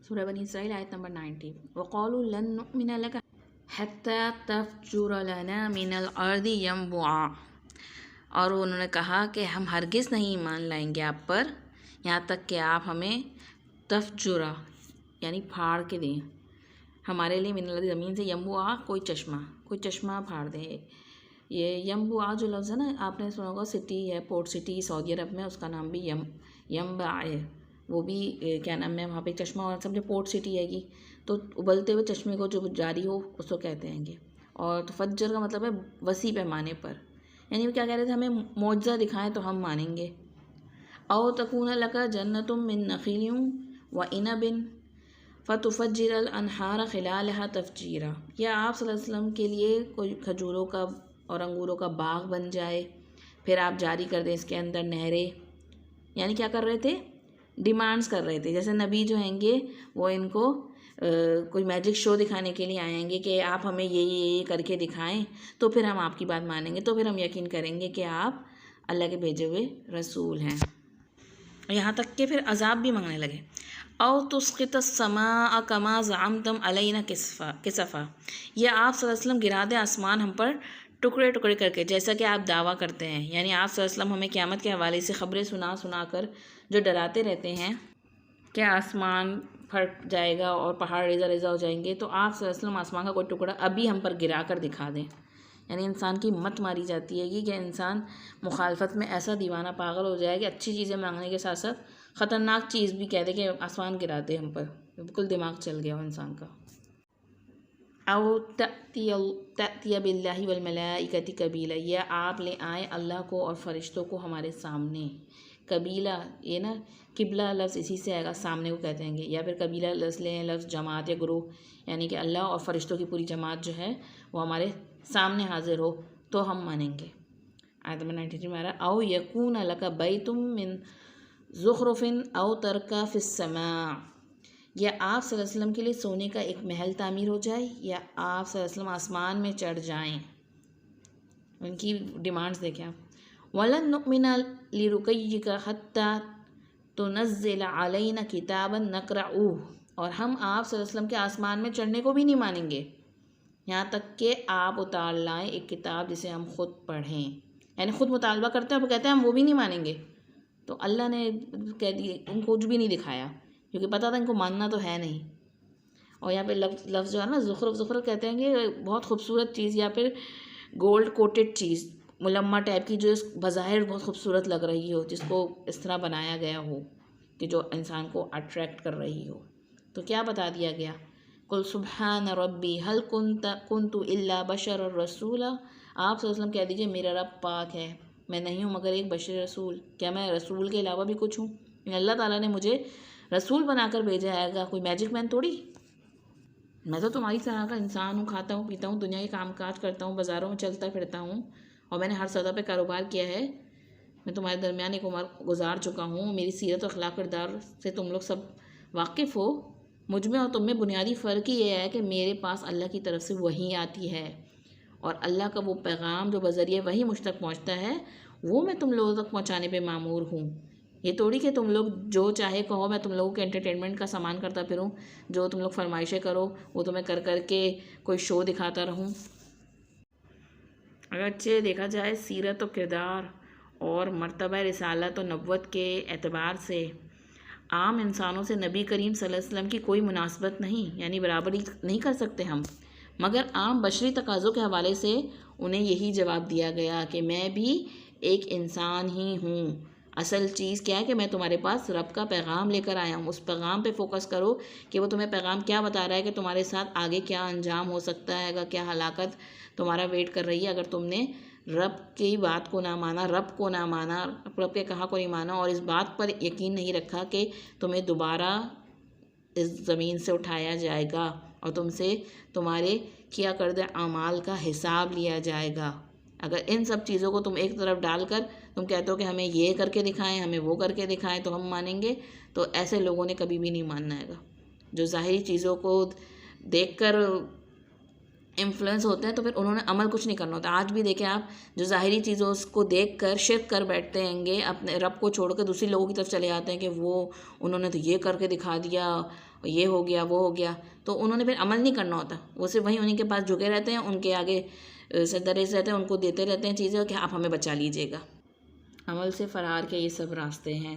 सूरह बनी इसराइल आयत नंबर 90। वक़ालू लन नुअमिना लका हत्ता तफ़जुर लना मिनल अर्दि यंबुआ, और उन्होंने कहा कि हम हरगिज़ नहीं ईमान लाएंगे आप पर यहाँ तक कि आप हमें तफ़जुरा यानी फाड़ के दें हमारे लिए मिनल अर्दि ज़मीन से, यंबुआ कोई चश्मा फाड़ दें। ये यंबुआ जो लफ्ज़ है ना, आपने सुना होगा, सिटी है, पोर्ट सिटी सऊदी अरब में, उसका नाम भी यंबा है। वो भी क्या नाम है, वहाँ पे चश्मा, और समझे पोर्ट सिटी हैगी, तो उबलते हुए चश्मे को जो जारी हो उसको कहते हैं। और तो फज्जर का मतलब है वसी पैमाने पर, यानी वो क्या कह रहे थे, हमें मौजज़ा दिखाएं तो हम मानेंगे। औ तकून लका जन्नतुम मिन नखीलिन व इनबिन फ़तुफ़ज्जिरल अनहार खिलालहा तफ़जीरा, या आप सल्लल्लाहु अलैहि वसल्लम के लिए कोई खजूरों का और अंगूरों का बाग बन जाए, फिर आप जारी कर दें इसके अंदर नहरें। यानी क्या कर रहे थे, डिमांड्स कर रहे थे। जैसे नबी जो हैंगे वो इनको कोई मैजिक शो दिखाने के लिए आएंगे कि आप हमें ये करके दिखाएं तो फिर हम आपकी बात मानेंगे, तो फिर हम यकीन करेंगे कि आप अल्लाह के भेजे हुए रसूल हैं। यहाँ तक कि फिर अजाब भी मांगने लगे। औ तुस्क़ित अस्समा कमा ज़अमतम अलैना किसफ़ा, या आप सल्लल्लाहु अलैहि वसल्लम गिरा दें आसमान हम पर टुकड़े टुकड़े करके, जैसा कि आप दावा करते हैं। यानी आप सल्लल्लाहु अलैहि वसल्लम हमें क़यामत के हवाले से ख़बरें सुना कर जो डराते रहते हैं कि आसमान फट जाएगा और पहाड़ रेज़ा रेज़ा हो जाएंगे, तो आप सल्लल्लाहु अलैहि वसल्लम आसमान का कोई टुकड़ा अभी हम पर गिरा कर दिखा दें। यानी इंसान की मत मारी जाती है कि इंसान मुखालफत में ऐसा दीवाना पागल हो जाए कि अच्छी चीज़ें मांगने के साथ साथ ख़तरनाक चीज़ भी कह दे कि आसमान गिरा दे हम पर, बिल्कुल दिमाग चल गया हो इंसान का। औ तअतिया बिल्लाहि वल मलाइकति कबीला, या आप ले आए अल्लाह को और फ़रिश्तों को हमारे सामने। कबीला ये ना किबला लफ्ज़ इसी से आएगा, सामने को कहते हैं। या फिर कबीला लफ्ज़ जमात या ग्रुप, यानी कि अल्लाह और फ़रिश्तों की पूरी जमात जो है वो हमारे सामने हाजिर हो तो हम मानेंगे। आयत नंबर 93 में आ रहा, औ यकून लका बैतुम मिन ज़ुख़रुफ़िन औ तरका फ़िस्समा, या आप सल्लल्लाहु अलैहि वसल्लम के लिए सोने का एक महल तामीर हो जाए, या आप सल्लल्लाहु अलैहि वसल्लम आसमान में चढ़ जाएं। उनकी डिमांड्स देखें आप। वलन नुमिना लिरुकय्यिका हत्ता तुनज़्ज़िला अलैना किताबन नक़रअहू, और हम आप सल्लल्लाहु अलैहि वसल्लम के आसमान में चढ़ने को भी नहीं मानेंगे यहाँ तक कि आप उतार लाएँ एक किताब जिसे हम ख़ुद पढ़ें। यानी ख़ुद मुतालबा करते हैं, वो कहते हैं हम वो भी नहीं मानेंगे। तो अल्लाह ने कह दिए, उनको कुछ भी नहीं दिखाया, क्योंकि पता था इनको मानना तो है नहीं। और यहाँ पे लफ्ज़ जो है ना ज़ुख़रुफ़ कहते हैं कि बहुत खूबसूरत चीज़, या फिर गोल्ड कोटेड चीज़, मुलम्मा टाइप की, जो बज़ाहिर बहुत खूबसूरत लग रही हो, जिसको इस तरह बनाया गया हो कि जो इंसान को अट्रैक्ट कर रही हो। तो क्या बता दिया गया, कुल सुबहान रब्बी हल कुन्तु इल्ला बशर रसूला, आप सल्लल्लाहु अलैहि वसल्लम कह दीजिए मेरा रब पाक है, मैं नहीं हूँ मगर एक बशर रसूल। क्या मैं रसूल के अलावा भी कुछ हूँ? अल्लाह ताला ने मुझे रसूल बनाकर भेजा है, कोई मैजिक मैन थोड़ी। मैं तो तुम्हारी तरह का इंसान हूँ, खाता हूँ पीता हूँ, दुनिया के काम काज करता हूँ, बाज़ारों में चलता फिरता हूँ, और मैंने हर सतह पे कारोबार किया है। मैं तुम्हारे दरमियान एक उम्र गुजार चुका हूँ, मेरी सीरत और अखलाक किरदार से तुम लोग सब वाकिफ़ हो। मुझ में और तुम में बुनियादी फ़र्क ही ये है कि मेरे पास अल्लाह की तरफ से वही आती है, और अल्लाह का वो पैगाम जो बज़रिए वही मुझ तक पहुँचता है वो मैं तुम लोगों तक पहुँचाने पे मामूर हूँ। ये थोड़ी कि तुम लोग जो चाहे कहो, मैं तुम लोगों के एंटरटेनमेंट का सामान करता फिरूँ, जो तुम लोग फरमाइशें करो वो तो मैं कर कर के कोई शो दिखाता रहूँ। अगर अच्छे देखा जाए सीरत और किरदार और मर्तबा रिसालत और नबुव्वत के एतबार से आम इंसानों से नबी करीम सल्लल्लाहु अलैहि वसल्लम की कोई मुनासबत नहीं, यानी बराबरी नहीं कर सकते हम। मगर आम बशरी तकाज़ों के हवाले से उन्हें यही जवाब दिया गया कि मैं भी एक इंसान ही हूँ। असल चीज़ क्या है कि मैं तुम्हारे पास रब का पैगाम लेकर आया हूँ। उस पैगाम पे फोकस करो कि वो तुम्हें पैगाम क्या बता रहा है कि तुम्हारे साथ आगे क्या अंजाम हो सकता है, अगर क्या हलाकत तुम्हारा वेट कर रही है अगर तुमने रब की बात को ना माना, रब को ना माना, रब के कहा को नहीं माना, और इस बात पर यकीन नहीं रखा कि तुम्हें दोबारा इस ज़मीन से उठाया जाएगा और तुमसे तुम्हारे किया करदे अमाल का हिसाब लिया जाएगा। अगर इन सब चीज़ों को तुम एक तरफ डालकर तुम कहते हो कि हमें ये करके दिखाएं, हमें वो करके दिखाएं तो हम मानेंगे, तो ऐसे लोगों ने कभी भी नहीं मानना है। जो ज़ाहिरी चीज़ों को देखकर इन्फ्लुएंस होते हैं तो फिर उन्होंने अमल कुछ नहीं करना होता। आज भी देखें आप, जो ज़ाहिरी चीज़ों को देख कर शिर्क कर बैठते हैंगे, अपने रब को छोड़ कर दूसरी लोगों की तरफ चले जाते हैं कि वो उन्होंने तो ये करके दिखा दिया, ये हो गया वो हो गया, तो उन्होंने फिर अमल नहीं करना होता। वो सिर्फ वहीं उन्हीं के पास झुके रहते हैं, उनके आगे सजदरेस रहते हैं, उनको देते रहते हैं चीज़ें कि आप हमें बचा लीजिएगा। अमल से फ़रार के ये सब रास्ते हैं।